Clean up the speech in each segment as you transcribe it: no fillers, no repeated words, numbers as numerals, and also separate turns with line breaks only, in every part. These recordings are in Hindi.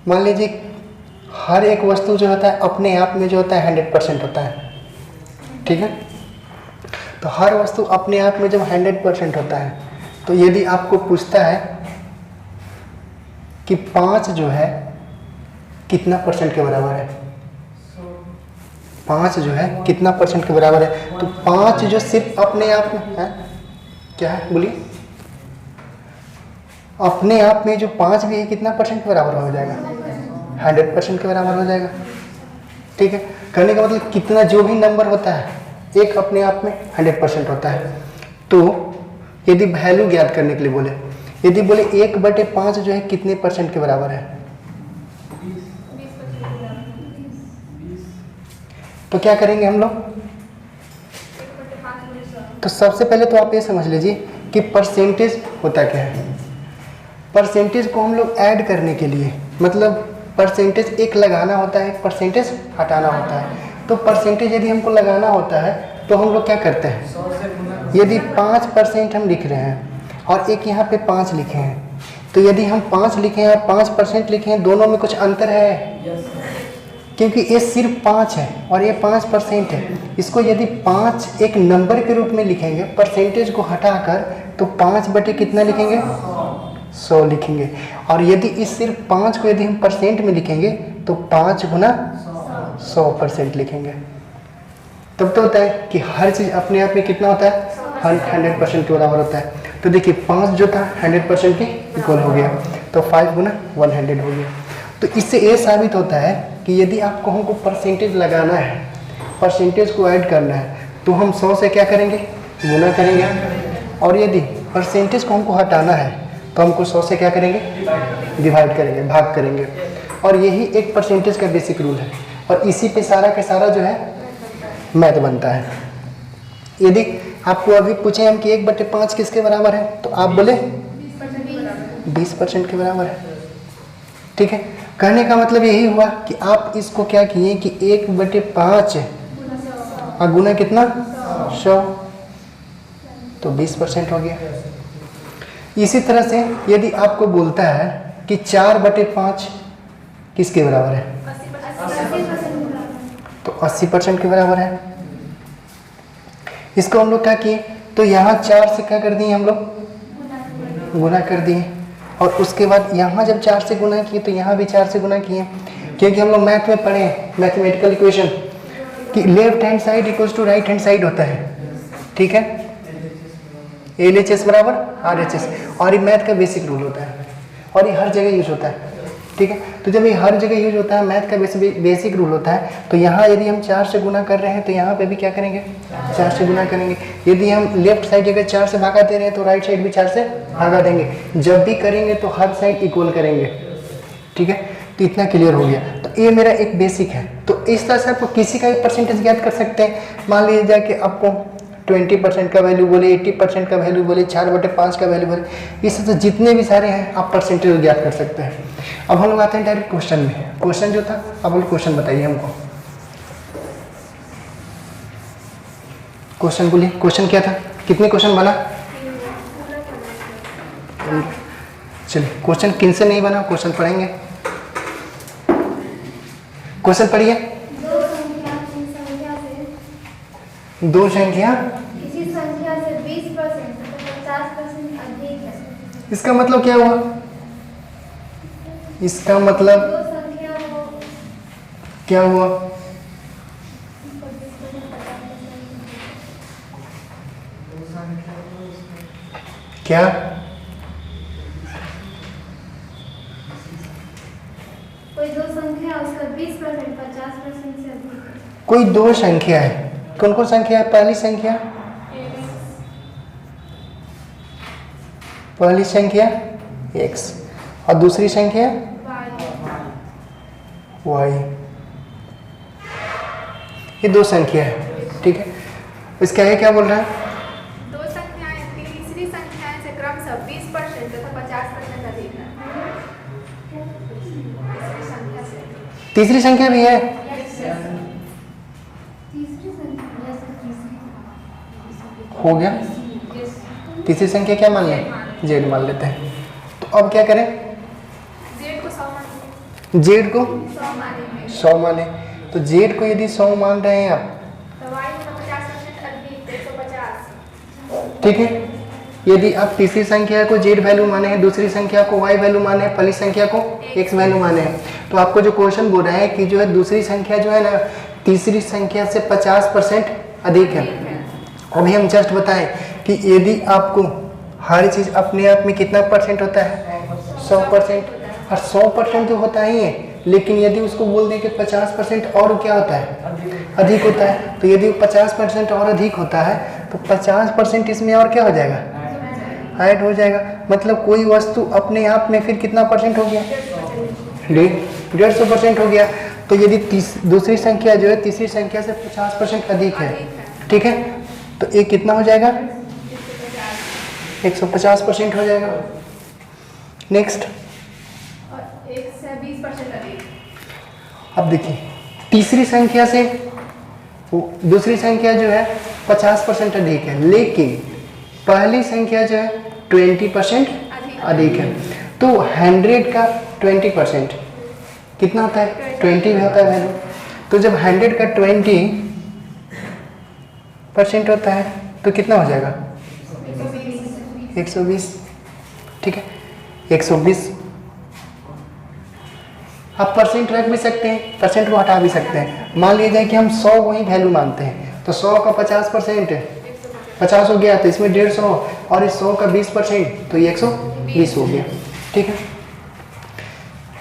मान लीजिए हर एक वस्तु जो होता है अपने आप में जो होता है 100% होता है, ठीक है। तो हर वस्तु अपने आप में जब 100% होता है, तो यदि आपको पूछता है कि 5 जो है कितना परसेंट के बराबर है, 5 जो है कितना परसेंट के बराबर है, तो 5 जो सिर्फ अपने आप में है, क्या है बोलिए, अपने आप में जो 5 भी है कितना परसेंट के बराबर हो जाएगा, 100% के बराबर हो जाएगा, ठीक है। कहने का मतलब कितना जो भी नंबर होता है एक अपने आप में 100% होता है। तो यदि वैल्यू ज्ञात करने के लिए बोले, यदि बोले 1/5 जो है कितने परसेंट के बराबर है, तो क्या करेंगे हम लोग, तो सबसे पहले तो आप ये समझ लीजिए कि परसेंटेज होता क्या है। परसेंटेज को हम लोग ऐड करने के लिए, मतलब परसेंटेज एक लगाना होता है, एक परसेंटेज हटाना होता है। तो परसेंटेज यदि हमको लगाना होता है तो हम लोग क्या करते हैं, यदि 5% हम लिख रहे हैं और एक यहाँ पे 5 लिखे हैं, तो यदि हम 5 लिखे हैं और 5% लिखे हैं, दोनों में कुछ अंतर है, क्योंकि ये सिर्फ 5 है और ये 5% है। इसको यदि 5 एक नंबर के रूप में लिखेंगे, परसेंटेज को हटाकर, तो 5 बटे कितना लिखेंगे, 100 लिखेंगे। और यदि इस सिर्फ 5 को यदि हम परसेंट में लिखेंगे तो 5 गुना 100% लिखेंगे। तब तो होता है कि हर चीज़ अपने आप में कितना होता है, 100% के बराबर होता है। तो देखिए 5 जो था 100% के इक्वल हो गया, तो 5 गुना 100 हो गया। तो इससे ये साबित होता है कि यदि आपको हमको परसेंटेज लगाना है, परसेंटेज को ऐड करना है, तो हम 100 से क्या करेंगे, गुना करेंगे। और यदि परसेंटेज को हमको हटाना है तो हमको 100 से क्या करेंगे, डिवाइड करेंगे, भाग करेंगे। और यही एक परसेंटेज का बेसिक रूल है, और इसी पे सारा का सारा जो है मैथ बनता है। यदि आपको अभी पूछे हम कि 1/5 किसके बराबर है, तो आप बोले 20% के बराबर है, ठीक है। कहने का मतलब यही हुआ कि आप इसको क्या किए कि 1/5 और गुना कितना 100, तो 20% हो गया। इसी तरह से यदि आपको बोलता है कि 4/5 किसके बराबर है, तो 80% के बराबर है। इसको हम लोग क्या किए, तो यहाँ 4 से क्या कर दिए हम लोग, गुना कर दिए। और उसके बाद यहाँ जब 4 से गुना किए तो यहाँ भी 4 से गुना किए, क्योंकि हम लोग मैथ में पढ़े मैथमेटिकल इक्वेशन कि left hand side equals to right hand side होता है, ठीक है। LHS बराबर RHS, और ये मैथ का बेसिक रूल होता है और ये हर जगह यूज होता है, ठीक है। तो जब ये हर जगह यूज होता है, मैथ का बेसिक रूल होता है, तो यहाँ यदि हम 4 से गुना कर रहे हैं तो यहाँ पे भी क्या करेंगे, 4 से गुना करेंगे। यदि हम लेफ्ट साइड अगर 4 से भागा दे रहे हैं तो राइट साइड भी 4 से भागा देंगे। जब भी करेंगे तो हर साइड इक्वल करेंगे, ठीक है। तो इतना क्लियर हो गया। तो ये मेरा एक बेसिक है। तो इस तरह से आपको किसी का भी परसेंटेज ज्ञात कर सकते हैं। मान लीजिए जाके आपको 20% का वैल्यू बोले, 80% का वैल्यू बोले, 4/5 का वैल्यू बोले, इस तरह से जितने भी सारे हैं आप परसेंटेज ज्ञात कर सकते हैं। अब हम लोग आते हैं डायरेक्ट क्वेश्चन में। क्वेश्चन जो था, अब हम लोग क्वेश्चन बताइए हमको। क्वेश्चन बोलिए, क्वेश्चन क्या था, कितने क्वेश्चन बना, चलिए क्वेश्चन किन से नहीं बना, क्वेश्चन पढ़ेंगे। क्वेश्चन पढ़िए। दो संख्या
किसी संख्या से 20% तो 50% अधिक है।
इसका मतलब क्या हुआ, इसका मतलब
दो संख्या को
क्या हुआ, क्या
कोई दो संख्या उसका 20% 50% से अधिक है।
कोई दो संख्या है, कौन कौन संख्या है, पहली संख्या x और दूसरी संख्या y, ये दो संख्या है, ठीक है। इसका है क्या बोल रहा है,
दो संख्याएं तीसरी संख्याएं से क्रमशः 20% तथा 50% अधिक है। तीसरी संख्या से
तीसरी संख्या भी है,
तीसरी संख्या
हो गया। तीसरी संख्या क्या मान लें, z मान लेते हैं। तो अब क्या करें,
z को 100 मान लो।
जेड को
100 मानेंगे
100 माने, तो जेड को यदि 100 मान रहे हैं आप,
तो y में 50% अधिक 150।
ठीक है। यदि आप तीसरी संख्या को जेड वैल्यू माने हैं, दूसरी संख्या को वाई वैल्यू माने हैं, पहली संख्या को एक्स वैल्यू माने हैं, तो आपको जो क्वेश्चन बोल रहा है कि जो है दूसरी संख्या जो है ना तीसरी संख्या से 50% अधिक है। अभी हम जस्ट बताएं कि यदि आपको हर चीज़ अपने आप में कितना परसेंट होता है 100%, और 100% तो होता ही है, लेकिन यदि उसको बोल दें कि 50% और क्या होता है अधिक होता है, तो यदि 50% और अधिक होता है तो 50% इसमें और क्या हो जाएगा ऐड हो जाएगा। मतलब कोई वस्तु अपने आप में फिर कितना परसेंट हो गया 150% हो गया। तो यदि दूसरी संख्या जो है तीसरी संख्या से 50% अधिक है, ठीक है, तो ये कितना हो जाएगा 150% हो जाएगा। नेक्स्ट,
और 1 से 20% अधिक।
अब देखिए तीसरी संख्या से दूसरी संख्या जो है 50% अधिक है, लेकिन पहली संख्या जो है 20% अधिक है। तो 100 का 20% कितना होता है 20 में होता है वैल्यू। तो जब 100 का 20% होता है तो कितना हो जाएगा 120, ठीक है 120। आप परसेंट रख भी सकते हैं, परसेंट को हटा भी सकते हैं। मान लीजिए कि हम 100 को ही वैल्यू मानते हैं, तो 100 का 50% 50 हो गया, तो इसमें 150, और इस 100 का 20% तो ये 120 हो गया, ठीक है।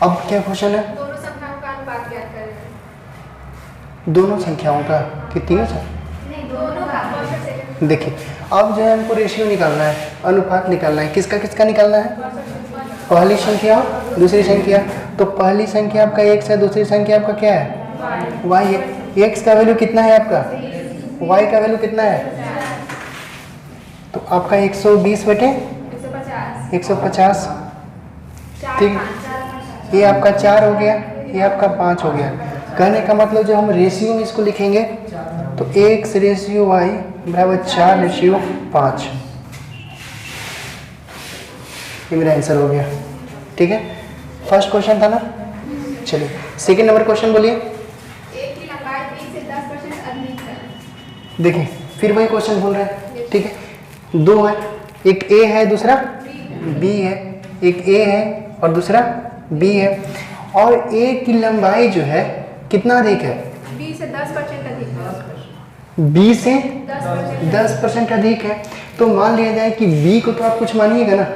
अब क्या क्वेश्चन है,
दोनों संख्याओं का अनुपात ज्ञात करें।
दोनों संख्याओं का कि तीनों से
नहीं, दोनों का परसेंट।
देखिए अब जो है हमको रेशियो निकालना है, अनुपात निकालना है। किसका किसका निकालना है, पहली संख्या और दूसरी संख्या। तो पहली संख्या आपका x है, दूसरी संख्या आपका क्या है y है। x का वैल्यू कितना है आपका, y का वैल्यू कितना है, तो आपका 120 बटे 150, ठीक। ये आपका 4 हो गया, ये आपका 5 हो गया। कहने का मतलब जो हम रेशियो में इसको लिखेंगे तो x रेशियो y बराबर 4 रेशियो 5, ये मेरा आंसर हो गया, ठीक है। फर्स्ट क्वेश्चन था ना। चलिए सेकंड नंबर क्वेश्चन बोलिए।
एक की लंबाई 20 से 10% अधिक है।
देखिए फिर वही क्वेश्चन बोल रहे हैं, ठीक है। दो है, एक a है दूसरा b है, एक a है और दूसरा b है, और a की लंबाई जो है कितना अधिक है
20 से 10% अधिक है।
20 से
10%।
10% अधिक है। तो मान लिया जाए कि b को तो आप कुछ मानिएगा ना,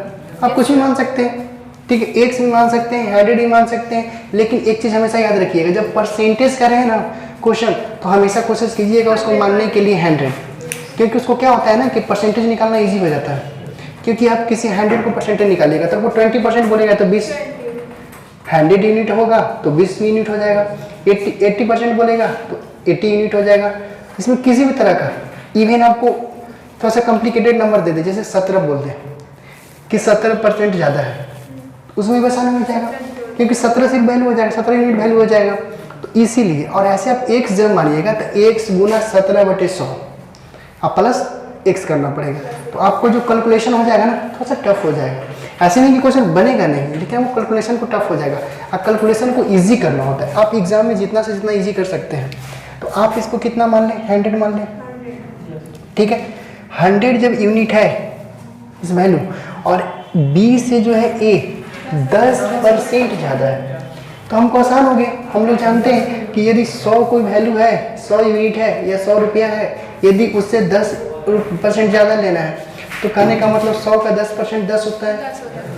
आप कुछ भी मान सकते हैं, ठीक है, एक्स भी मान सकते हैं, 100 भी मान सकते हैं, लेकिन एक चीज़ हमेशा याद रखिएगा, जब परसेंटेज कर रहे हैं ना क्वेश्चन, तो हमेशा कोशिश कीजिएगा उसको मानने के लिए 100, क्योंकि उसको क्या होता है ना कि परसेंटेज निकालना इजी हो जाता है। क्योंकि आप किसी 100 को परसेंटेज निकालिएगा तो वो 20% बोलेगा तो 20 100 यूनिट होगा तो 20 यूनिट हो जाएगा, 80% बोलेगा तो 80 यूनिट हो जाएगा। इसमें किसी भी तरह का, इवन आपको थोड़ा सा कॉम्प्लिकेटेड नंबर दे दे, जैसे 17 बोल दे कि 17% ज़्यादा है, उसमें भी आसानी हो जाएगा, क्योंकि 17 से वैल्यू हो जाएगा, 17 यूनिट वैल्यू हो जाएगा। तो इसीलिए, और ऐसे आप x जब मानिएगा तो x गुना 17/100 आप प्लस x करना पड़ेगा, तो आपको जो कैलकुलेशन हो जाएगा ना थोड़ा सा टफ हो जाएगा। ऐसे नहीं कि क्वेश्चन बनेगा नहीं, लेकिन आपको कैलकुलेशन को टफ हो जाएगा। आप कैलकुलेशन को ईजी करना होता है, आप एग्जाम में जितना से जितना ईजी कर सकते हैं। तो आप इसको कितना मान लें 100 मान लें, ठीक है। 100 जब यूनिट है इस वैल्यू, और b से जो है a 10% ज़्यादा है, तो हमको आसान हो गया। हम लोग जानते हैं कि यदि 100 कोई वैल्यू है, 100 यूनिट है या 100 रुपया है, यदि उससे 10% ज़्यादा लेना है तो कहने का मतलब 100 का 10% 10 होता है,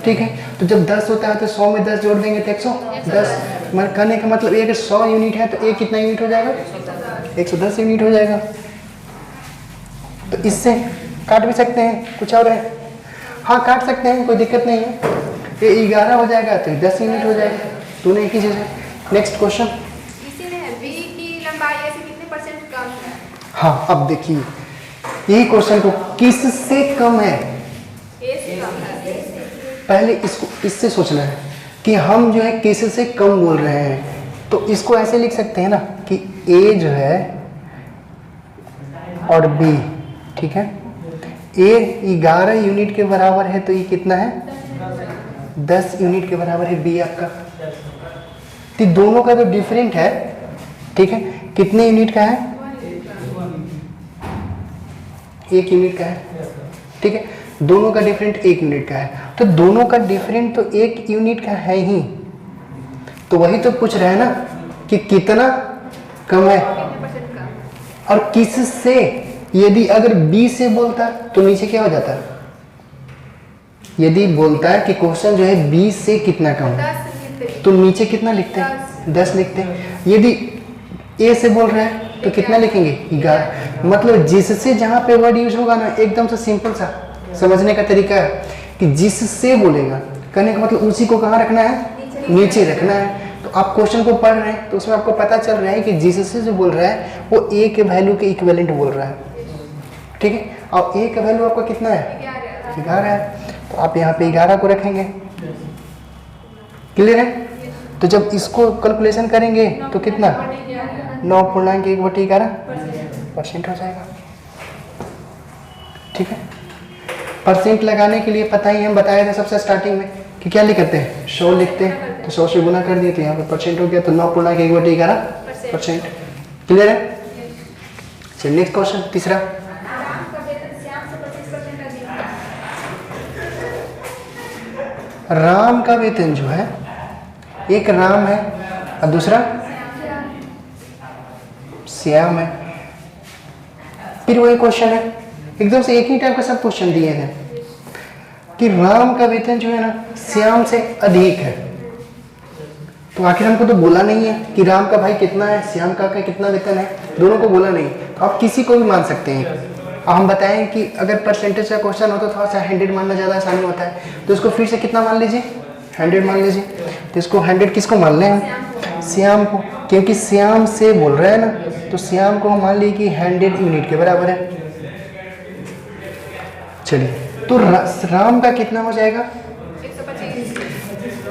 ठीक है। तो जब 10 होता है तो 100 में 10 जोड़ देंगे तो 110। कहने का मतलब ये अगर 100 यूनिट है तो ये कितना यूनिट हो जाएगा 110 यूनिट हो जाएगा। तो इससे काट भी सकते हैं, कुछ और है, हाँ काट सकते हैं, कोई दिक्कत नहीं है। ये 11 हो जाएगा तो 10 यूनिट हो जाएगा, दोनों एक ही चीज़ है। नेक्स्ट क्वेश्चन,
इसी में v की लंबाई ऐसे कितने परसेंट कम है।
हाँ अब देखिए यही क्वेश्चन को किससे कम है,
a से कम है।
पहले इसको इससे सोचना है कि हम जो है किससे कम बोल रहे हैं। तो इसको ऐसे लिख सकते हैं ना कि a जो है और b, ठीक है, a 11 यूनिट के बराबर है तो ये कितना है 10 यूनिट के बराबर है b आपका, तो दोनों का जो डिफरेंट है, ठीक है, कितने यूनिट का है? 1 यूनिट का है, ठीक है, दोनों का डिफरेंट 1 यूनिट का है। तो दोनों का डिफरेंट तो 1 यूनिट का है ही, तो वही तो पूछ रहा है ना कि कितना कम है।
कितने परसेंट का?
और किससे, यदि अगर बी से बोलता तो नीचे क्या हो जाता? यदि बोलता है कि क्वेश्चन जो है बी से कितना कम है
10 लिखते।
तो नीचे कितना लिखते हैं? 10 लिखते हैं। यदि ए से बोल रहा है तो कितना लिखेंगे? 11। मतलब जिससे जहां पे वर्ड यूज होगा ना, एकदम से सिंपल सा समझने का तरीका है कि जिससे बोलेगा, कहने का मतलब उसी को कहाँ रखना है? नीचे रखना है। तो आप क्वेश्चन को पढ़ रहे हैं तो उसमें आपको पता चल रहा है कि जिससे जो बोल रहा है वो ए के वैल्यू के इक्विवेलेंट बोल रहा है, ठीक है। और ए का वैल्यू आपका कितना है? 11 है, तो आप यहाँ पे 11 को रखेंगे। क्लियर है? तो जब इसको कैलकुलेशन करेंगे तो कितना? 9.1/11% हो जाएगा, ठीक है। परसेंट लगाने के लिए पता ही हम बताए थे सबसे स्टार्टिंग में कि क्या लिखते हैं? 100 लिखते हैं, तो 100 से गुना कर दिए तो यहाँ पे परसेंट हो गया, तो 9.1/11%। क्लियर है? चलिए नेक्स्ट क्वेश्चन, तीसरा।
राम का वेतन श्याम से 25% अधिक है।
राम का वेतन जो है, एक राम है और दूसरा श्याम है। फिर वही क्वेश्चन है, एकदम से एक ही टाइप का सब क्वेश्चन दिए हैं कि राम का वेतन जो है ना श्याम से अधिक है। तो आखिर हमको तो बोला नहीं है कि राम का भाई कितना है, श्याम का कितना वेतन है, दोनों को बोला नहीं। तो आप किसी को भी मान सकते हैं। अब हम बताएं कि अगर परसेंटेज का क्वेश्चन हो तो थोड़ा सा 100 मानना ज़्यादा आसानी होता है, तो इसको फिर से कितना मान लीजिए? 100 मान लीजिए। तो इसको 100 किसको मान लें? श्याम को, क्योंकि श्याम से बोल रहा है ना, तो श्याम को मान लीजिए कि 100 यूनिट के बराबर है। चलिए, तो राम का कितना हो जाएगा?
125।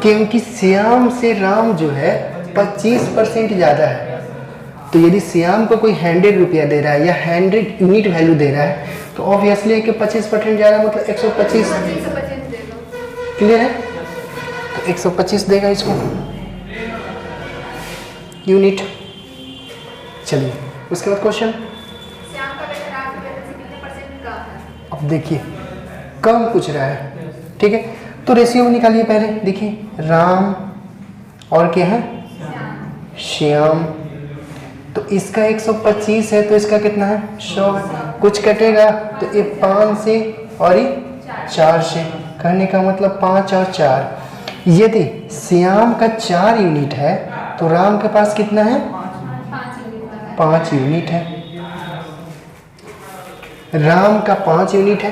क्योंकि श्याम से राम जो है 25% ज़्यादा है। तो यदि श्याम को कोई 100 रुपया दे रहा है या 100 यूनिट वैल्यू दे रहा है, तो ऑब्वियसली है कि 25% ज़्यादा, मतलब 125।
125 दे दो।
क्लियर है? तो 125 देगा इसको यूनिट। चलिए उसके बाद क्वेश्चन।
श्याम का वेतन राम के वेतन से कितने परसेंट कम है?
अब देखिए कम पूछ रहा है, ठीक है, तो रेशियो निकालिए पहले। देखिए राम और क्या है? श्याम। तो इसका 125 है तो इसका कितना है? 100 है। कुछ कटेगा तो ये 5 से और ये 4 से, कहने का मतलब 5 और 4। यदि श्याम का 4 यूनिट है तो राम के पास कितना है? 5 यूनिट है। राम का 5 यूनिट है,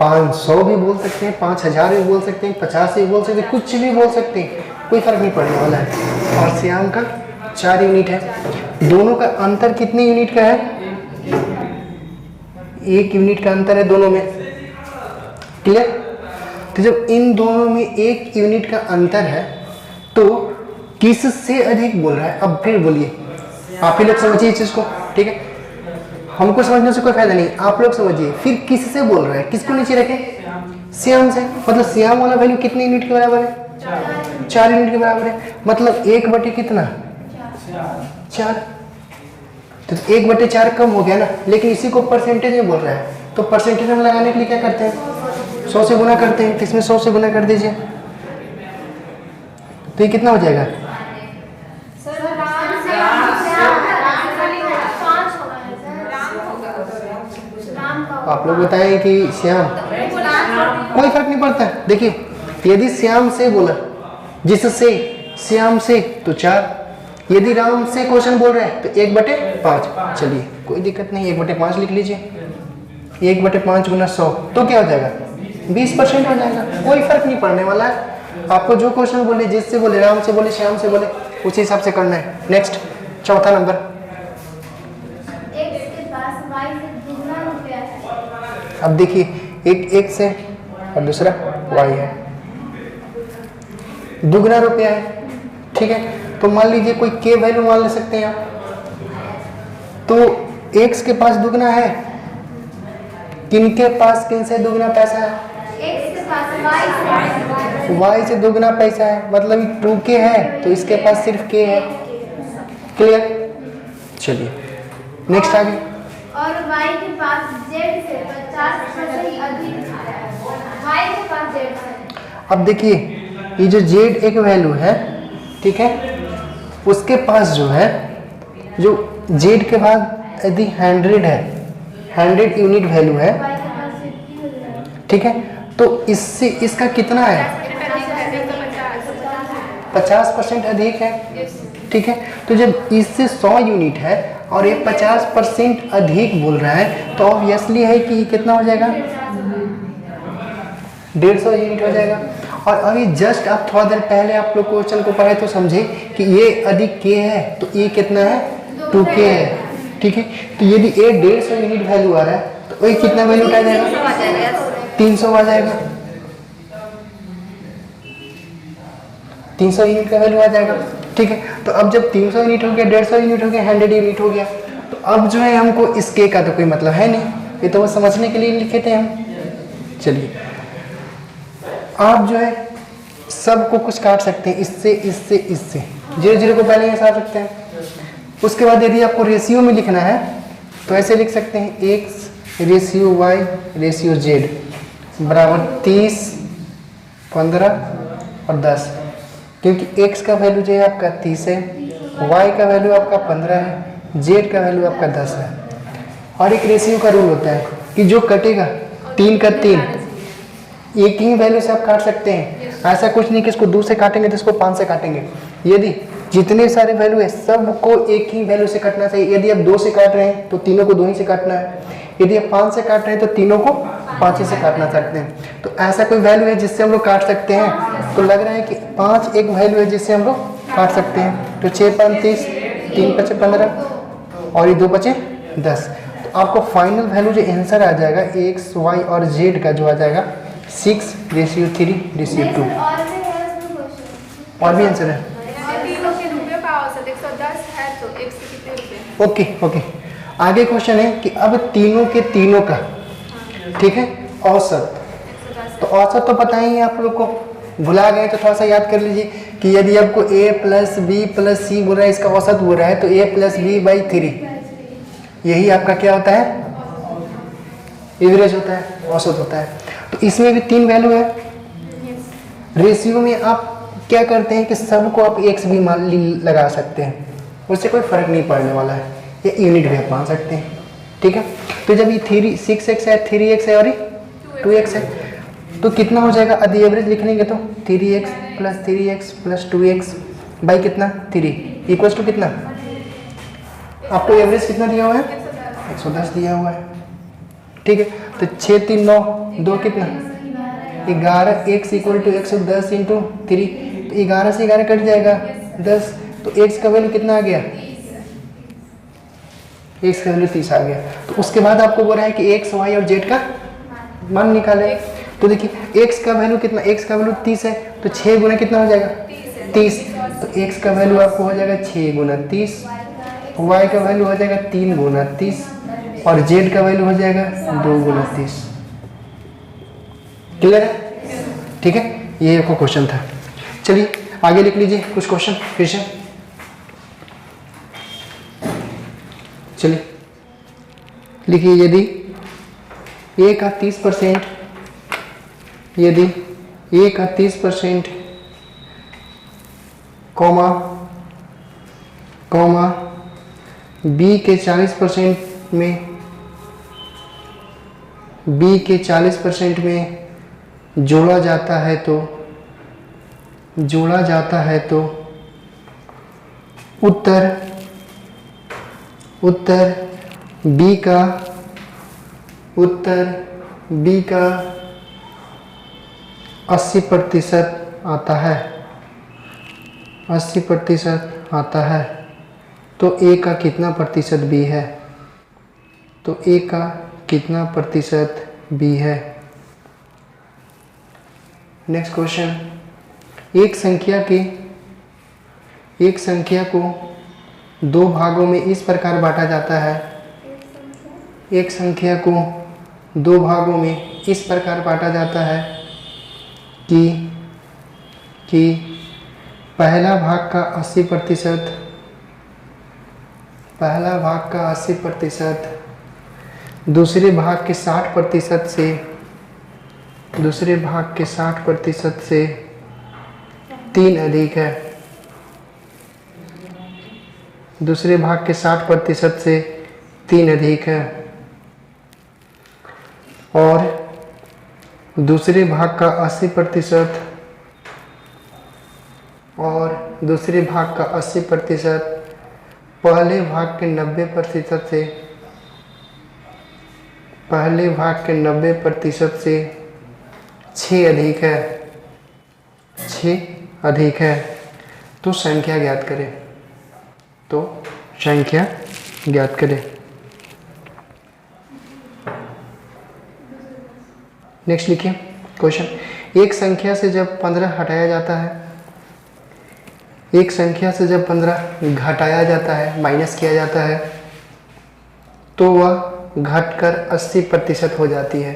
500 भी बोल सकते हैं, 5000 भी बोल सकते हैं, 50 भी बोल सकते हैं, कुछ भी बोल सकते हैं, कोई फर्क नहीं पड़ने वाला है। और श्याम का 4 यूनिट है। दोनों का अंतर कितने यूनिट का है? 1 यूनिट का अंतर है दोनों में। क्लियर? तो जब इन दोनों में 1 यूनिट का अंतर है तो किससे अधिक बोल रहा है? अब फिर बोलिए, आप ही लोग समझिए इस चीज को, ठीक है, हमको समझने से कोई फायदा नहीं, आप लोग समझिए। फिर किससे बोल रहा है? किसको नीचे रखें? श्याम से। मतलब श्याम वाला वैल्यू कितने यूनिट के बराबर है? 4 यूनिट के बराबर है। मतलब 1/, कितना? 4। तो 1/4 कम हो गया ना, लेकिन इसी को परसेंटेज में बोल रहा है। तो परसेंटेज में लगाने के लिए क्या करते हैं? 100 से गुना करते हैं। इसमें 100 से गुना कर दीजिए, तो ये कितना हो जाएगा? आप लोग बताएं कि श्याम, कोई फर्क नहीं पड़ता है। देखिए यदि श्याम से बोला, जिससे श्याम से, तो 4। यदि राम से क्वेश्चन बोल रहे हैं तो 1/5। चलिए कोई दिक्कत नहीं, 1/5 लिख लीजिए। 1/5 गुना 100 तो क्या हो जाएगा? 20% हो जाएगा। कोई फर्क नहीं पड़ने वाला है। आपको जो क्वेश्चन बोले, जिससे बोले, राम से बोले, श्याम से बोले, उसी हिसाब से करना है। नेक्स्ट, चौथा नंबर।
X के पास Y से दुगना रुपया है।
अब देखिए एक x है और दूसरा y है, दुगना रुपया है, ठीक है। तो मान लीजिए कोई k वैल्यू मान ले सकते हैं आप। तो x के पास दुगना है, किनके पास किन से दुगना पैसा है?
X के पास Y से
y से दोगुना पैसा है, मतलब 2k है तो इसके पास सिर्फ k है। क्लियर? चलिए नेक्स्ट आगे।
और y के पास z से 50% अधिक है। y के पास z है।
अब देखिए ये जो z एक वैल्यू है, ठीक है, उसके पास जो है, जो z के बाद यदि 100 है, 100 यूनिट वैल्यू है,
y के पास 50 हो जाएगा।
ठीक है, तो इससे इसका कितना है? 50% अधिक है, ठीक है। तो जब इससे 100 यूनिट है और ये 50% अधिक बोल रहा है तो ऑब्वियसली है कि ये कितना हो जाएगा? 150 यूनिट हो जाएगा। और अभी जस्ट आप थोड़ा देर पहले आप लोग क्वेश्चन को पढ़े तो समझे कि ये अधिक k है तो ये कितना है? 2k है, ठीक है। तो यदि ये 150 यूनिट वैल्यू आ रहा है तो ये कितना वैल्यू आ जाएगा? 300 आ जाएगा। 300 यूनिट का वैल्यू आ जाएगा, ठीक है। तो अब जब 300 यूनिट हो गया, 150 यूनिट हो गया, 100 यूनिट हो गया, तो अब जो है हमको इस k का तो कोई मतलब है नहीं, ये तो वो समझने के लिए लिखे थे हम। चलिए आप जो है सबको कुछ काट सकते हैं, इससे इससे इससे, 0 0 को पहले ऐसा सकते हैं। उसके बाद यदि आपको रेशियो में लिखना है तो ऐसे लिख सकते हैं x ratio y ratio z बराबर 30, 15 और 10, क्योंकि x का वैल्यू जो है आपका 30 है, y का वैल्यू आपका 15 है, z का वैल्यू आपका 10 है। और एक रेशियो का रूल होता है कि जो कटेगा 3 का 3, एक ही वैल्यू से आप काट सकते हैं। ऐसा कुछ नहीं कि इसको 2 से काटेंगे तो इसको 5 से काटेंगे। यदि जितने सारे वैल्यू है सबको एक ही वैल्यू से काटना चाहिए। यदि आप 2 से काट रहे हैं तो तीनों को 2 ही से काटना है। यदि आप 5 से काट रहे हैं तो तीनों को 5 ही से काटना सकते हैं। तो ऐसा कोई वैल्यू है जिससे हम लोग काट सकते हैं? तो लग रहा है कि 5 एक वैल्यू है जिससे हम लोग काट सकते हैं। तो 6 5 30, 3 5 15 और ये 2 5 10। तो आपको फाइनल वैल्यू जो आंसर आ जाएगा x y और z का जो आ जाएगा 6 रेशियो 3 रेशियो 2।
और भी है उसमें क्वेश्चन।
और भी आंसर है?
तीनों के रुपये का औसत 110 है तो एक से कितने रुपये?
ओके ओके, आगे क्वेश्चन है कि अब तीनों के तीनों का, ठीक है, औसत। तो औसत तो पता ही है आप लोग को, भुला गए तो थोड़ा सा याद कर लीजिए कि यदि आपको a प्लस बी प्लस सी बोल रहा है, इसका औसत बोल रहा है, तो a प्लस बी बाई 3 यही आपका क्या होता है? एवरेज होता है, औसत होता है। तो इसमें भी 3 वैल्यू है। रेशियो में आप क्या करते हैं कि सबको आप x भी लगा सकते हैं, उससे कोई फर्क नहीं पड़ने वाला है, ये यूनिट भी आप मान सकते हैं, ठीक है। तो जब ये 6x है, 3x है और ये 2x है, तो कितना हो जाएगा? यदि एवरेज लिखेंगे तो 3x प्लस 2x बाई कितना? 3 इक्वल्स टू कितना? आपको एवरेज कितना दिया हुआ है? 110 दिया हुआ है, ठीक है। तो 6 3 9 2 कितना? 11, x इक्वल टू 110 इंटू 3, तो 11 से 11 कट जाएगा 10, तो x का वैल्यू कितना आ गया? x का वैल्यू 30 आ गया। तो उसके बाद आपको बोल रहा है कि x y और z का मान निकाले। तो देखिए x का वैल्यू कितना? x का वैल्यू 30 है, तो 6 गुना कितना हो जाएगा? 30। तो x का वैल्यू आपको हो जाएगा 6 गुना 30, y का वैल्यू हो जाएगा 3 गुना 30 और z का वैल्यू हो जाएगा 2 गुना 30। क्लियर है? ठीक है, ये आपका क्वेश्चन था। चलिए आगे लिख लीजिए कुछ क्वेश्चन फिर से। चलिए लिखिए, यदि a का 30%, यदि a का 30% कॉमा b के 40% में, b के 40% में जोड़ा जाता है तो उत्तर b का 80% आता है, 80% आता है, तो a का कितना प्रतिशत b है? तो a का कितना प्रतिशत b है? नेक्स्ट क्वेश्चन, एक संख्या को 2 भागों में इस प्रकार बांटा जाता है। एक संख्या को 2 भागों में इस प्रकार बांटा जाता है कि कि पहला भाग का 80%, पहला भाग का 80% दूसरे भाग के 60% से, दूसरे भाग के 60% से 3 अधिक है, दूसरे भाग के 60% से 3 अधिक है, और दूसरे भाग का 80% और दूसरे भाग का 80% पहले भाग के 90% से, पहले भाग के 90% से 6 अधिक है, 6 अधिक है। तो संख्या ज्ञात करें, तो संख्या ज्ञात करें। नेक्स्ट लिखिए क्वेश्चन, एक संख्या से जब 15 हटाया जाता है, एक संख्या से जब 15 घटाया जाता है, माइनस किया जाता है, तो वह घटकर 80% हो जाती है,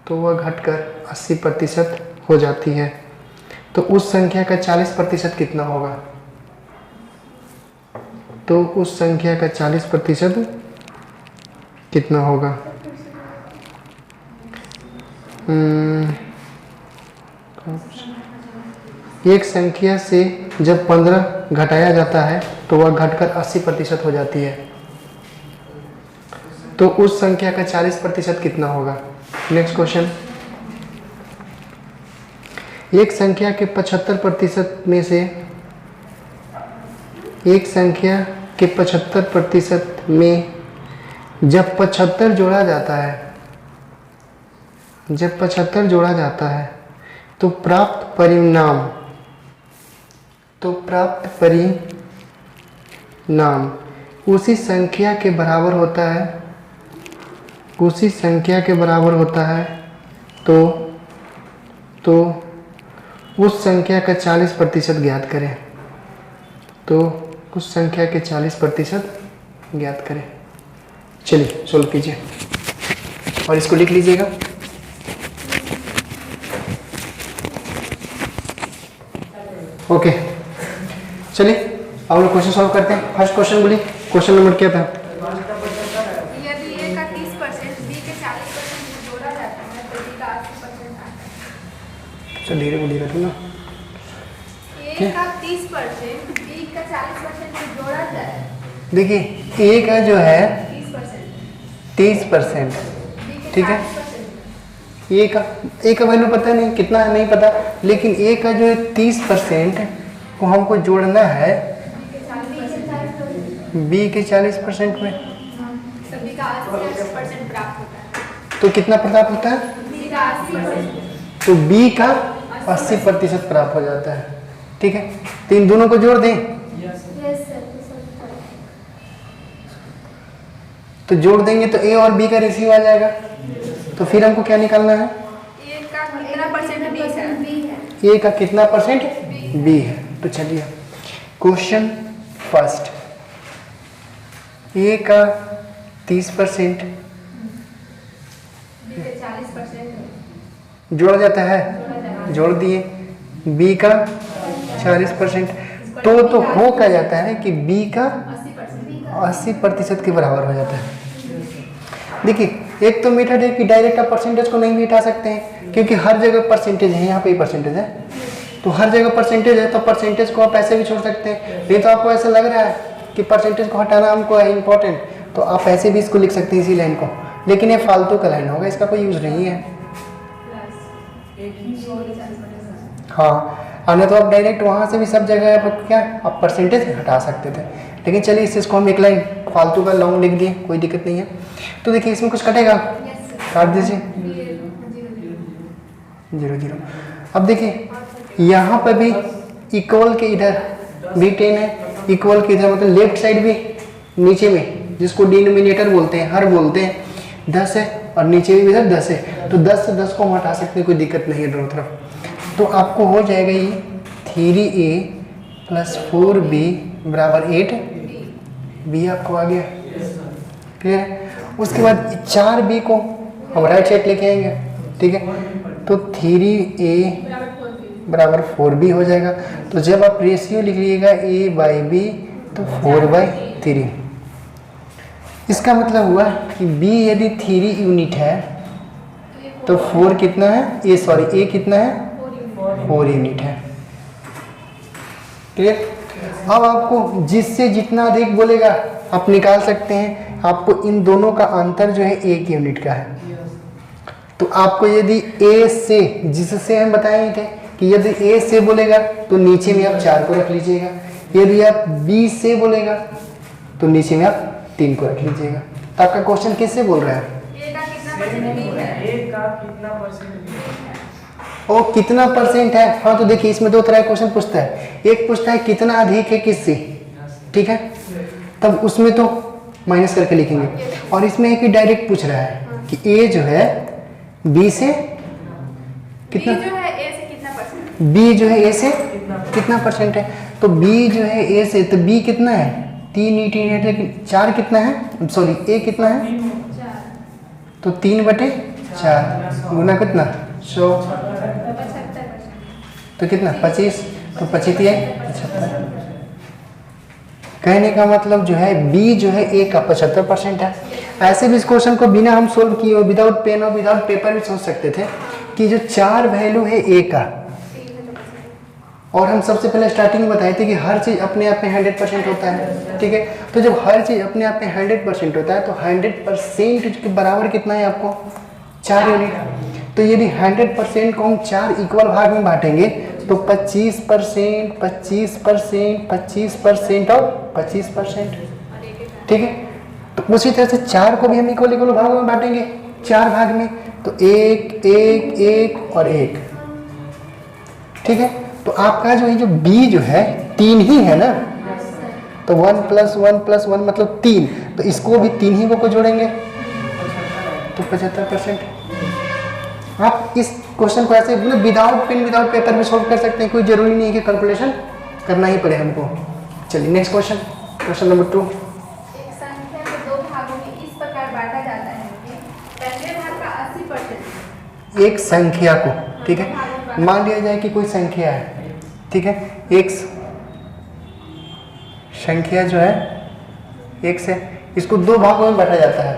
तो वह घटकर 80% हो जाती है। तो उस संख्या का 40% कितना होगा? तो उस संख्या का 40% कितना होगा? एक संख्या से जब 15 घटाया जाता है तो वह घटकर 80% हो जाती है, तो उस संख्या का 40% कितना होगा? नेक्स्ट क्वेश्चन, एक संख्या के 75% में से, एक संख्या के 75% में जब 75 जोड़ा जाता है, जब 75 जोड़ा जाता है तो प्राप्त परिणाम, तो प्राप्त परिणाम उसी संख्या के बराबर होता है, उसी संख्या के बराबर होता है। तो उस संख्या का 40% ज्ञात करें, तो उस संख्या के 40% ज्ञात करें। चलिए सोल्व कीजिए और इसको लिख लीजिएगा। ओके चलिए अब लोग क्वेश्चन सॉल्व करते हैं। फर्स्ट क्वेश्चन बोलिए, क्वेश्चन नंबर क्या था?
यदि A का 30% B के 40% से जोड़ा जाता है तो B का 80% आता है।
चल धीरे बोलिएगा तुम ना।
A का 30% B का 40% से जोड़ा जाए,
देखिए A का जो है 30%, ठीक है, ए का वैल्यू पता नहीं कितना है, नहीं पता, लेकिन ए का जो 30% को हमको जोड़ना है बी के 40% में,
सभी का 80% प्राप्त होता है।
तो कितना प्राप्त होता है?
B का 80%।
तो बी का 80% प्राप्त हो जाता है, ठीक है। तो इन दोनों को जोड़ दें, तो जोड़ देंगे तो ए और बी का रेशियो आ जाएगा। तो फिर हमको क्या निकालना है?
A का कितना परसेंट B है?
ए का कितना परसेंट बी है। तो चलिए क्वेश्चन फर्स्ट, ए का 30%
B के 40%
जोड़ा जाता है, जोड़ दिए, बी का 40%, तो हो क्या जाता है कि बी का 80% के बराबर हो जाता है। देखिए एक तो मेथड है कि डायरेक्ट आप परसेंटेज को नहीं भी हटा सकते हैं, क्योंकि हर जगह परसेंटेज है, यहाँ पे ही परसेंटेज है, तो हर जगह परसेंटेज है, तो परसेंटेज को आप ऐसे भी छोड़ सकते हैं। नहीं तो आपको ऐसा लग रहा है कि परसेंटेज को हटाना हमको है इम्पोर्टेंट, तो आप ऐसे भी इसको लिख सकते हैं इसी लाइन को, लेकिन ये फालतू का लाइन होगा, इसका कोई यूज़ नहीं है। हाँ, आने तो आप डायरेक्ट वहाँ से भी सब जगह आप क्या आप परसेंटेज हटा सकते थे, लेकिन चलिए इसको हम एक लाइन फालतू का लॉन्ग लिख दिए, कोई दिक्कत नहीं है। तो देखिए इसमें कुछ कटेगा, काट दीजिए 0 0। अब देखिए यहाँ पर भी इक्वल के इधर भी 10 है, इक्वल के इधर मतलब लेफ्ट साइड भी नीचे में, जिसको डिनोमिनेटर बोलते हैं, हर बोलते हैं, 10 है, और नीचे भी इधर 10 है, तो 10 से 10 को हम हटा सकते हैं, कोई दिक्कत नहीं है दोनों तरफ। तो आपको हो जाएगा ये 3a + 4b = 8, बी आपको आ गया, क्लियर है। उसके बाद 4b को हम राइट साइड लेके आएंगे, ठीक है, तो 3a बराबर 4b हो जाएगा। तो जब आप रेशियो लिख लीजिएगा a/b तो 4/3। इसका मतलब हुआ कि b यदि 3 यूनिट है तो 4 कितना है, a कितना है, 4 यूनिट है। क्लियर। अब आपको जिससे जितना अधिक बोलेगा आप निकाल सकते हैं। आपको इन दोनों का अंतर जो है 1 यूनिट का है। तो आपको यदि a से, जिससे हम बताए थे कि यदि a से बोलेगा तो नीचे में आप 4 को रख लीजिएगा, यदि आप b से बोलेगा तो नीचे में आप 3 को रख लीजिएगा। तो आपका क्वेश्चन किससे बोल रहा है? ओ कितना परसेंट है। हाँ तो देखिए इसमें दो तरह का क्वेश्चन पूछता है। एक पूछता है कितना अधिक है किससे, ठीक है, तब उसमें तो माइनस करके लिखेंगे। और इसमें एक डायरेक्ट पूछ रहा है कि a जो है b से कितना,
B जो है A से कितना परसेंट,
b जो है a से कितना परसेंट है। तो b जो है a से, तो b कितना है, 3 यूनिट, लेकिन 4 कितना है, सॉरी a कितना है, तो 3/4 गुना कितना 100 तो कितना 25, तो 25 है 75। कहने का मतलब जो है b जो है a का 75% है। ऐसे भी इस क्वेश्चन को बिना हम सोल्व किए विदाउट पेन और विदाउट पेपर भी सोच सकते थे कि जो 4 वैल्यू है a का, और हम सबसे पहले स्टार्टिंग में बताए थे कि हर चीज़ अपने आप में 100% होता है, ठीक है। तो जब हर चीज़ अपने आप में 100% होता है तो 100% के बराबर कितना है आपको 4 यूनिट। तो यदि 100% को हम 4 इक्वल भाग में बांटेंगे तो 25%, 25%, 25% और 25%, ठीक है। तो उसी तरह से 4 को भी हम इक्वल भागों में बांटेंगे 4 भाग में, तो 1, 1, 1 और 1, ठीक है। तो आपका जो है जो b जो है 3 ही है ना, तो 1 + 1 + 1 मतलब 3, तो इसको भी 3 ही को जोड़ेंगे तो 75%। आप इस क्वेश्चन को ऐसे मतलब विदाउट पेन विदाउट पेपर में सॉल्व कर सकते हैं, कोई जरूरी नहीं है कि कैलकुलेशन करना ही पड़े हमको। चलिए नेक्स्ट क्वेश्चन, क्वेश्चन नंबर 2।
एक संख्या को 2 भागों में इस प्रकार बांटा जाता है कि पहले भाग का 80%,
एक संख्या को, ठीक है, मान लिया जाए कि कोई संख्या है, ठीक है, एक संख्या जो है 1 से, इसको 2 भागों में बांटा जाता है,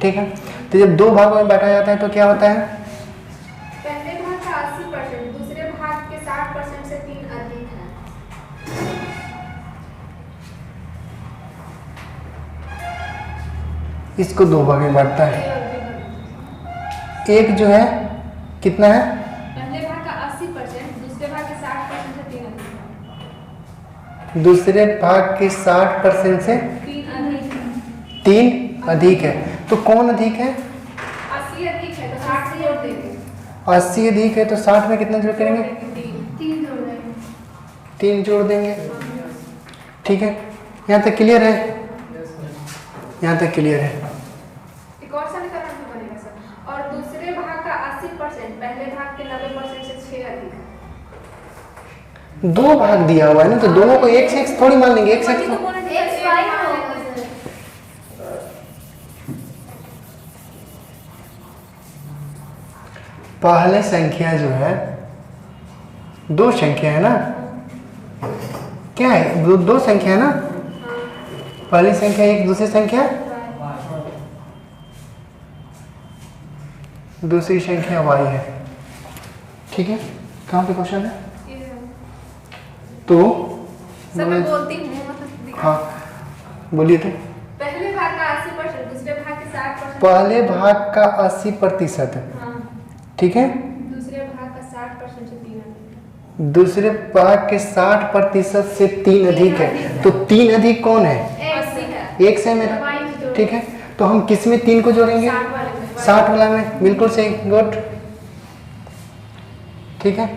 ठीक है। तो जब 2 भागों में बांटा जाता है तो क्या होता है,
पहले भाग का 80%, दूसरे भाग के 60% से 3 अधिक है।
इसको 2 भाग में बांटता है। एक जो है कितना है,
पहले भाग का 80%, दूसरे भाग के 60% से 3 अधिक है।
दूसरे भाग के 60% से
3 अधिक है।
3 अधिक है। तो कौन अधिक है,
80 अधिक है तो 60 से जोड़ देंगे।
80 अधिक है तो 60 में कितना जोड़ करेंगे,
3 जोड़ देंगे।
3 जोड़ देंगे, ठीक है। यहाँ तक क्लियर है, यहाँ तक क्लियर है।
एक और समीकरण भी बनेगा सर। और दूसरे भाग का 80%, पहले भाग के 90% से 6 अधिक है।
2 भाग दिया हुआ है ना, तो दोनों को एक से एक थोड़ी मान लेंगे, एक से एक
x y होगा सर।
पहले संख्या जो है 2 संख्या है ना, क्या है, 2 संख्या है ना, पहली संख्या 1, दूसरी संख्या, दूसरी संख्या y है, ठीक है। कहाँ पे क्वेश्चन है, तो
सब मैं बोलती हूँ मतलब
हाँ बोलिए थे।
पहले भाग का 80%, दूसरे भाग के 60%।
पहले भाग का 80% है,
हाँ,
ठीक है।
दूसरे भाग का 60% से 3 अधिक है।
दूसरे भाग के 60% से 3 अधिक है, तो 3 अधिक कौन है,
80 है।
1 से मेरा, ठीक है। तो हम किस में 3 को जोड़ेंगे, 60 वाला में, बिल्कुल सही, गुड, ठीक है।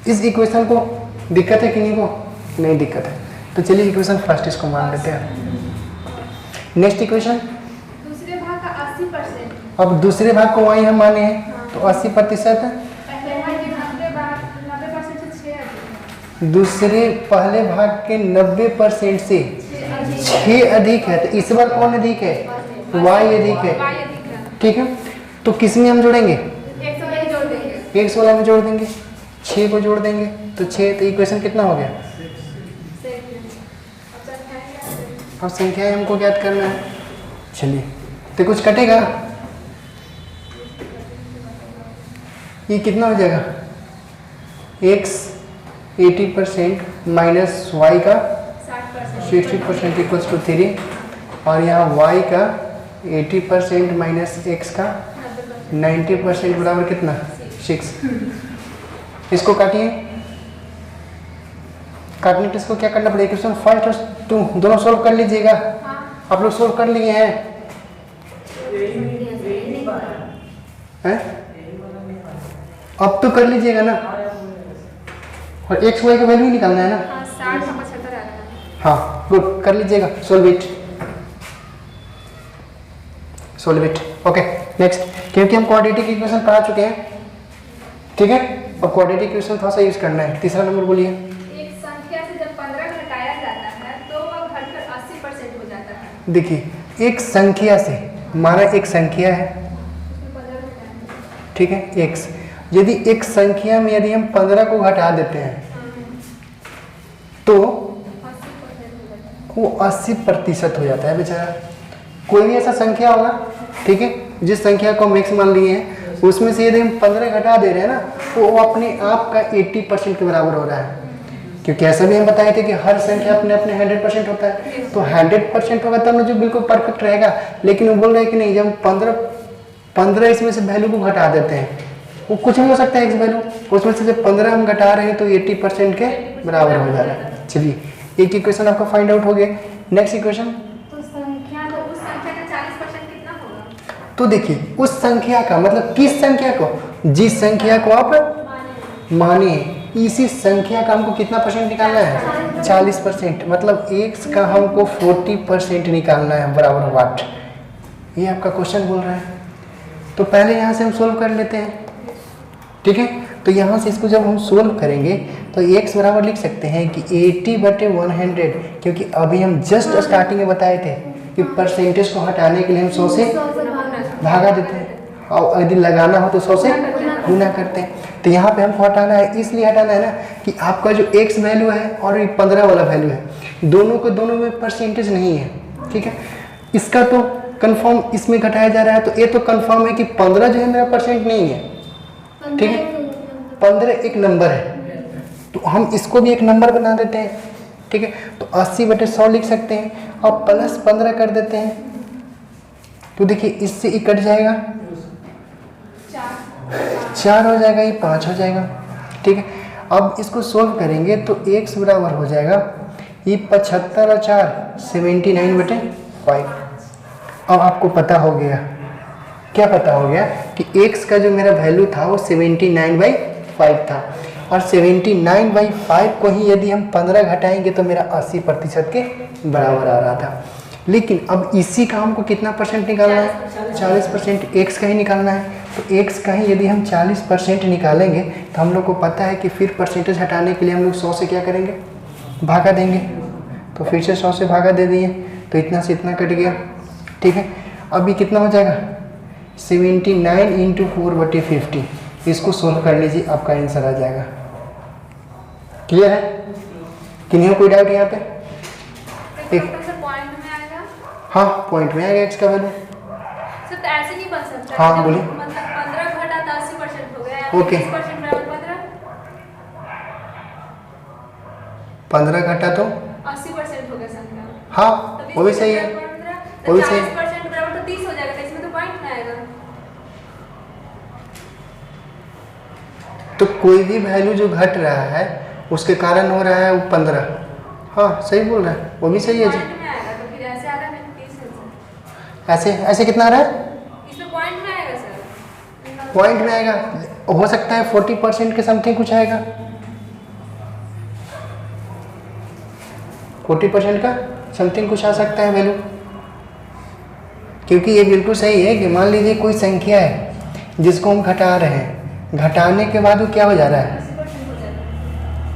इस इक्वेशन को दिक्कत है कि नहीं, को नहीं दिक्कत है, तो चलिए इक्वेशन फर्स्ट इसको मान लेते हैं। नेक्स्ट इक्वेशन,
दूसरे भाग का 80%,
अब दूसरे भाग को वही हम माने हैं, तो 80%
पहले भाग के 90% से 6 अधिक है।
दूसरे पहले भाग के 90% से 6 अधिक है, तो इस बार कौन अधिक है, y अधिक है,
y अधिक है।
ठीक है। तो किस में हम जोड़ेंगे,
100 में जोड़ देंगे।
1 वाला में जोड़ देंगे, 6 को जोड़ देंगे तो 6, तो इक्वेशन कितना हो गया? अब संख्या हमको ज्ञात करना है। चलिए तो कुछ कटेगा, ये कितना हो जाएगा? x 80% माइनस y का 60% इक्वल्स टू 3, और यहाँ y का 80% माइनस x का 90% बराबर कितना? 6। इसको काटिए, काटने के इसको क्या करना पड़ेगा? क्वेश्चन फर्स्ट और 2 दोनों सोल्व कर लीजिएगा। आप लोग सोल्व कर लिए हैं? अब तो कर लीजिएगा ना, और एक्स वाई का वैल्यू ही निकालना है ना।
60 और 75 आ रहा है।
हाँ गुड, कर लीजिएगा। Solve it, solve it. Okay next, क्योंकि हम क्वाड्रेटिक इक्वेशन पढ़ा चुके हैं, ठीक है, अब क्वाड्रेटिक इक्वेशन थोड़ा सा यूज करना है। तीसरा नंबर बोलिए।
एक संख्या से जब 15 घटाया जाता है तो वह घटकर 80% हो जाता है।
देखिए एक संख्या से, माना एक संख्या है,
उसमें 15 घटाया,
ठीक है, x, यदि एक संख्या में यदि हम 15 को घटा देते हैं तो
80% हो जाता है।
वो 80% हो जाता है बेचारा। कोई भी ऐसा संख्या होगा, ठीक है, जिस संख्या को हम x मान लिए हैं, उसमें से यदि हम 15 घटा दे रहे हैं ना, तो वो अपने आप का 80% के बराबर हो रहा है। क्योंकि ऐसा भी हम बताए थे कि हर संख्या अपने अपने 100% होता है, तो 100% होगा तब जो बिल्कुल परफेक्ट रहेगा। लेकिन वो बोल रहे हैं कि नहीं, जब हम 15 इसमें से वैल्यू को घटा देते हैं, वो कुछ भी हो सकता है एक्स वैल्यू, उसमें से जब 15 हम घटा रहे हैं तो 80% के बराबर हो जा रहा है। चलिए एक इक्वेशन आपका फाइंड आउट हो गया। नेक्स्ट इक्वेशन,
तो संख्या, तो उस संख्या का 40% कितना होगा?
तो देखिए उस संख्या का मतलब किस संख्या को? जिस संख्या को आप माने, इसी संख्या का हमको कितना परसेंट निकालना है? 40%। मतलब x का हमको 40% निकालना है, बराबर व्हाट? ये आपका क्वेश्चन बोल रहा है। तो पहले यहाँ से हम सोल्व कर लेते हैं, ठीक है। तो यहाँ से इसको जब हम सोल्व करेंगे तो x बराबर लिख सकते हैं कि 80/100, क्योंकि अभी हम जस्ट स्टार्टिंग में बताए थे कि परसेंटेज को हटाने के लिए हम 100 से भागा देते हैं, और यदि लगाना हो तो 100 से गुना करते हैं। तो यहाँ पे हमको हटाना है, इसलिए हटाना है ना कि आपका जो x वैल्यू है और ये 15 वाला वैल्यू है, दोनों के दोनों में परसेंटेज नहीं है, ठीक है। इसका तो कंफर्म इसमें घटाया जा रहा है, तो ये तो कंफर्म है कि 15 जो है मेरा परसेंट नहीं है, ठीक है। 15 एक नंबर है, तो हम इसको भी एक नंबर बना देते हैं, ठीक है। तो 80/100 लिख सकते हैं और प्लस 15 कर देते हैं, तो देखिए इससे ये कट जाएगा, 4 हो जाएगा, ये 5 हो जाएगा, ठीक है। अब इसको सोल्व करेंगे तो x बराबर हो जाएगा ये 75 और 4 79/5। अब आपको पता हो गया, क्या पता हो गया कि x का जो मेरा वैल्यू था वो 79/5 था, और 79/5 को ही यदि हम 15 घटाएंगे तो मेरा 80% के बराबर आ रहा था। लेकिन अब इसी का हमको कितना परसेंट निकालना है? 40%। x का ही निकालना है, तो x का ही यदि हम 40% निकालेंगे तो हम लोग को पता है कि फिर परसेंटेज हटाने के लिए हम लोग 100 से क्या करेंगे? भागा देंगे। तो फिर से 100 से भागा दे दिए, तो इतना से इतना कट गया, ठीक है। अब ये कितना हो जाएगा? 79 × 4/50। इसको सोल्व कर लीजिए, आपका आंसर आ जाएगा। क्लियर है कि नहीं? कोई डाउट यहाँ पे? एक
पॉइंट में आएगा?
हाँ पॉइंट में आएगा x का वैल्यू।
सर तो ऐसे नहीं बन सकता।
हाँ बोलिए।
मतलब 15 घटा तो 80% हो गया,
ओके।
20% बराबर
15 घटा तो
80% हो गया संख्या।
हाँ
तो
वो भी सही है, वो भी सही है।
40% बराबर तो 30 हो जाएगा, तो इसमें तो पॉइंट में आएगा।
तो कोई भी वैल्यू जो घट रहा है उसके कारण हो रहा है वो 15। हाँ सही बोल रहा है, वो भी सही है जी।
पॉइंट में आएगा तो फिर ऐसे आ रहा है 30 है।
ऐसे ऐसे कितना आ रहा है?
इसमें पॉइंट में आएगा सर।
पॉइंट में आएगा, हो सकता है 40% के समथिंग कुछ आएगा, 40% का समथिंग कुछ आ सकता है वैल्यू। क्योंकि ये बिल्कुल सही है कि मान लीजिए कोई संख्या है जिसको हम घटा रहे हैं, घटाने के बाद वो क्या हो जा रहा है?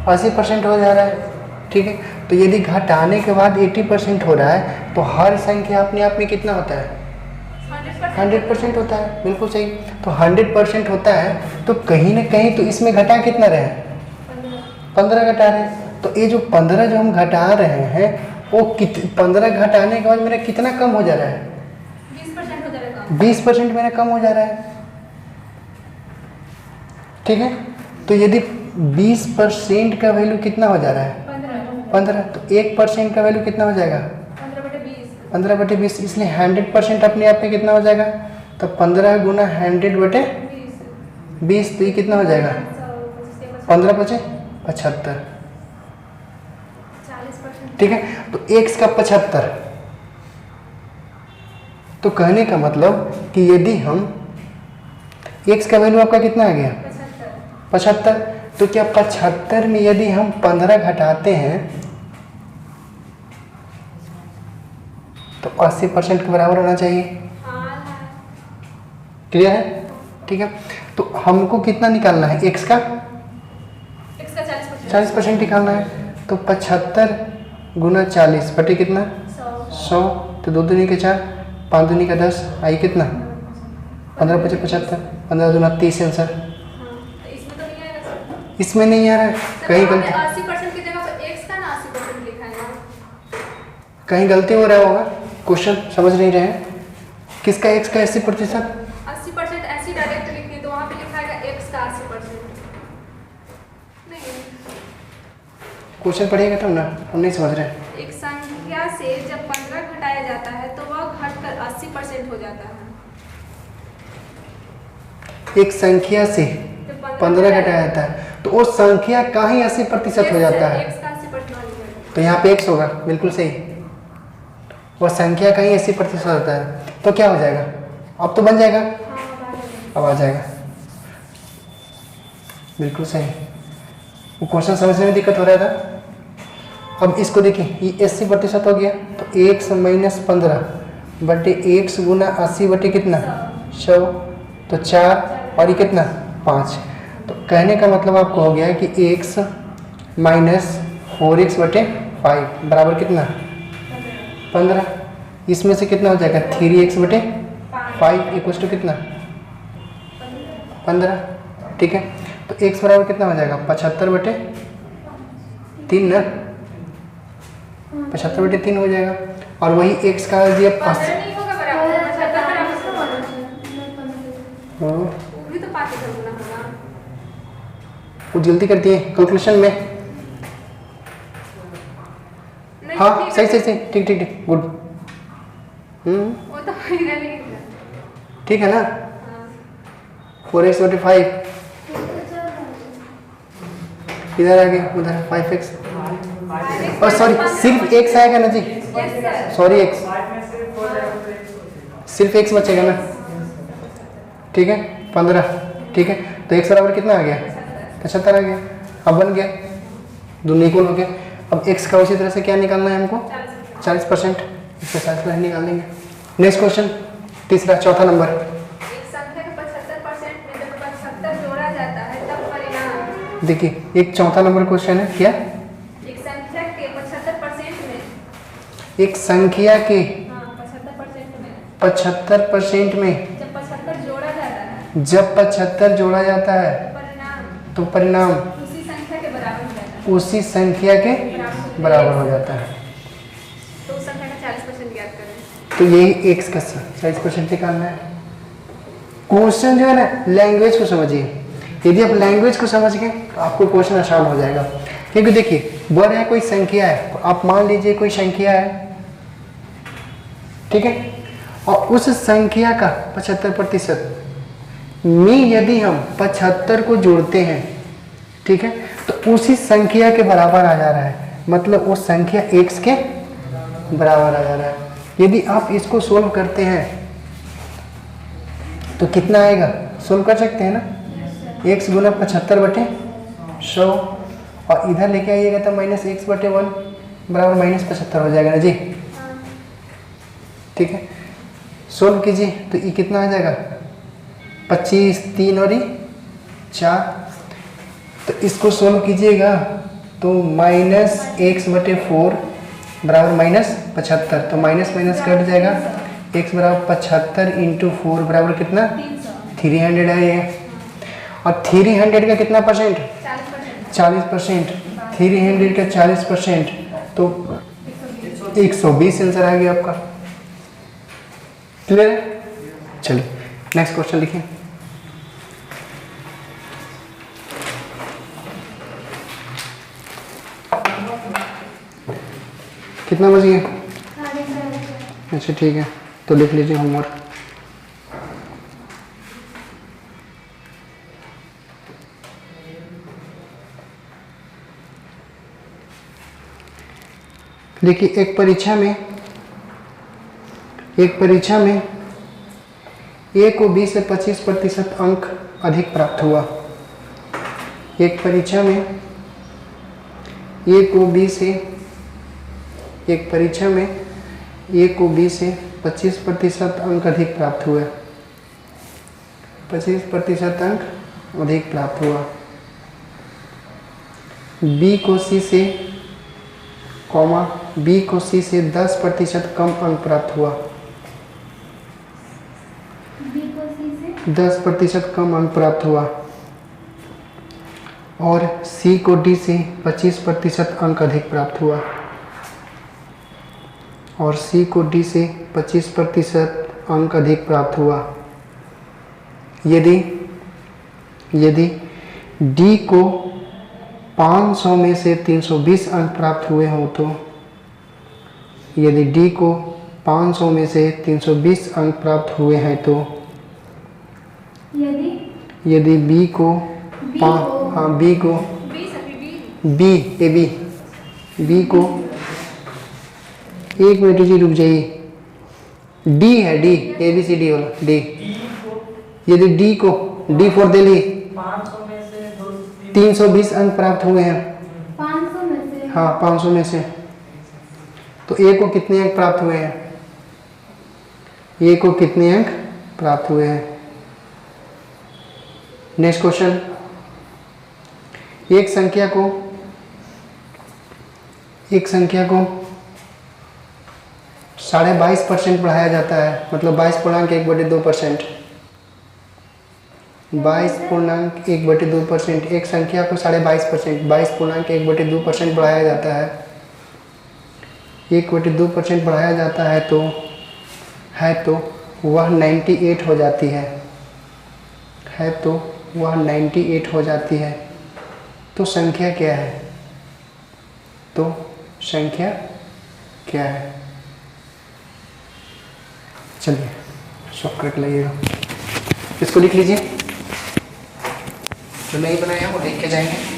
80% हो जा रहा है, ठीक है। तो यदि घटाने के बाद 80% हो रहा है तो हर संख्या अपने आप में कितना होता है? 100% होता है, बिल्कुल सही। तो 100% होता है तो कहीं ना कहीं तो इसमें घटा कितना रहे हैं, 15 घटा रहे हैं। तो ये जो 15 जो हम घटा रहे हैं वो 15 घटाने के बाद मेरा कितना कम हो जा रहा है,
20% हो जाएगा।
20% मेरा कम हो जा रहा है। ठीक है, तो यदि 20% का वैल्यू कितना हो जा रहा है, 15, तो 1% का वैल्यू कितना हो जाएगा, 15/20। इसलिए 100% अपने आप में कितना हो जाएगा, तो 15 गुना 100/20, तो ये कितना हो जाएगा, 15×5 = 75। ठीक है, तो x का 75। तो कहने का मतलब कि यदि हम x का वैल्यू आपका कितना आ गया, 75, तो क्या 75 में यदि हम 15 घटाते हैं तो 80% के बराबर होना चाहिए। क्लियर है? ठीक है, तो हमको कितना निकालना है, x का 40% निकालना है। तो 75 गुना 40 बटे कितना, 100। तो 2 दूनी के 4, 5 दूनी का 10, आई कितना, 15×5 = 75, 15 दूना 30 आंसर। इसमें नहीं आ रहा है, कहीं गलती,
80% की जगह पर x का ना 80% लिखा है ना,
कहीं गलती हो रहा होगा, क्वेश्चन समझ नहीं रहे हैं। किसका x का 80%,
80% ऐसी डायरेक्ट लिखनी तो वहाँ पे लिखा है x का 80%। नहीं,
क्वेश्चन पढ़िएगा तब ना, हम नहीं समझ रहे हैं।
एक संख्या से जब 15 घटाया जाता है तो वह घटकर 80% हो जाता है।
एक संख्या से 15 घटाया जाता है तो वो संख्या का ही 80% हो जाता है।
x का 80%
तो यहाँ पे x होगा, बिल्कुल सही। वो संख्या का ही 80% होता है, तो क्या हो जाएगा, अब तो बन जाएगा, अब आ जाएगा, बिल्कुल सही। वो क्वेश्चन समझने में दिक्कत हो रहा था। अब इसको देखिए, ये 80% हो गया, तो x - 15 बटे x गुना 80 बटे कितना, 100, तो 4 और ये कितना, 5। तो कहने का मतलब आपको हो गया है कि x - 4x बटे 5 बराबर कितना, 15। इसमें से कितना हो जाएगा, 3x बटे 5 = कितना, 15। ठीक है, तो x बराबर कितना हो जाएगा, 75/3 ना, 75/3 हो जाएगा। और वही x का जी अब
15 नहीं होगा बराबर 75 बराबर
हाँ,
वो भी तो 5 इधर गुना होगा।
वो जल्दी करती है कैलकुलेशन में।
नहीं,
हाँ
ठीक
सही
है।
सही सही, ठीक ठीक ठीक, गुड।
वो तो इधर नहीं है।
ठीक है ना,
हाँ।
4x बटे 5 इधर आ गया, उधर 5x, और सॉरी सिर्फ x आएगा ना जी,
Yes, sir.
सॉरी x, सिर्फ x बचेगा ना। ठीक है, 15। ठीक है, तो x बराबर कितना आ गया, 75 आ गया। अब बन गया, दोनों इक्वल हो गया। अब x का उसी तरह से क्या निकालना है हमको, 40%, इससे 40% निकाल देंगे। नेक्स्ट क्वेश्चन, तीसरा, चौथा नंबर।
एक संख्या के 75% में जब 75 जोड़ा जाता है तब परिणाम।
देखिए, एक चौथा नंबर क्वेश्चन है, क्या,
एक संख्या के 75% में,
एक संख्या के
75% में
75% में
जब 75 जोड़ा जाता है
जब 75 जोड़ा जाता है तो परिणाम
उसी संख्या के बराबर हो जाता है।
उसी संख्या के बराबर हो जाता है।
तो उस संख्या का 40% ज्ञात करें।
तो यही x का 40% निकालना है। क्वेश्चन जो है ना, लैंग्वेज को समझिए। यदि आप लैंग्वेज को समझ गए तो आपको क्वेश्चन आसान हो जाएगा। क्योंकि देखिए, वर्ड है, कोई संख्या है, आप मान लीजिए कोई संख्या है, ठीक है, और उस संख्या का 75% में यदि हम 75 को जोड़ते हैं, ठीक है, तो उसी संख्या के बराबर आ जा रहा है, मतलब वो संख्या x के बराबर आ जा रहा है। यदि आप इसको सोल्व करते हैं तो कितना आएगा, सोल्व कर सकते हैं ना, x गुना 75/100, और इधर लेके आइएगा तो -x/1 बराबर -75 हो जाएगा ना जी। ठीक है, सोल्व कीजिए तो ये कितना आ जाएगा, 25, 3 और 4। तो इसको सोल्व कीजिएगा तो -x/4 बराबर -75, तो माइनस माइनस कट जाएगा, x बराबर 75 इंटू 4 बराबर कितना 300 है ये। और 300 का कितना परसेंट 40%। 300 का 40% तो 120 आंसर आ गया आपका। क्लियर है? चलिए नेक्स्ट क्वेश्चन लिखिए। कितना बज गया? अच्छा ठीक है, तो लिख लीजिए होमवर्क। देखिए एक परीक्षा में ए को 20 से 25% अंक अधिक प्राप्त हुआ। एक परीक्षा में ए को 20 से 25% अंक अधिक प्राप्त हुआ। 25% अंक अधिक प्राप्त हुआ। बी को सी से 10% कम अंक प्राप्त हुआ। 10% कम अंक प्राप्त हुआ। और सी को डी से 25% अंक अधिक प्राप्त हुआ। और सी को डी से 25% अंक अधिक प्राप्त हुआ। यदि डी को 500 में से 320 अंक प्राप्त हुए हों तो यदि डी को 500 में से 320 अंक प्राप्त हुए हैं तो यदि बी को एक मिनट जी रुक जाइए। डी है, डी ABCD वाला डी। यदि डी को डी फॉर दिल्ली 320 अंक प्राप्त हुए हैं
500 में से।
हाँ 500 में से, तो ए को कितने अंक प्राप्त हुए हैं? ए को कितने अंक प्राप्त हुए हैं? Next question. एक संख्या को 22.5% बढ़ाया जाता है, मतलब 22.1/2%। 22.1/2%। एक संख्या को 22.1/2% बढ़ाया जाता है। 1/2% बढ़ाया जाता है तो वह 98 हो जाती है। वह 98 हो जाती है। तो संख्या क्या है? चलिए शॉर्टकट लगाइएगा, इसको लिख लीजिए। जो नहीं बनाया वो देख के जाएंगे।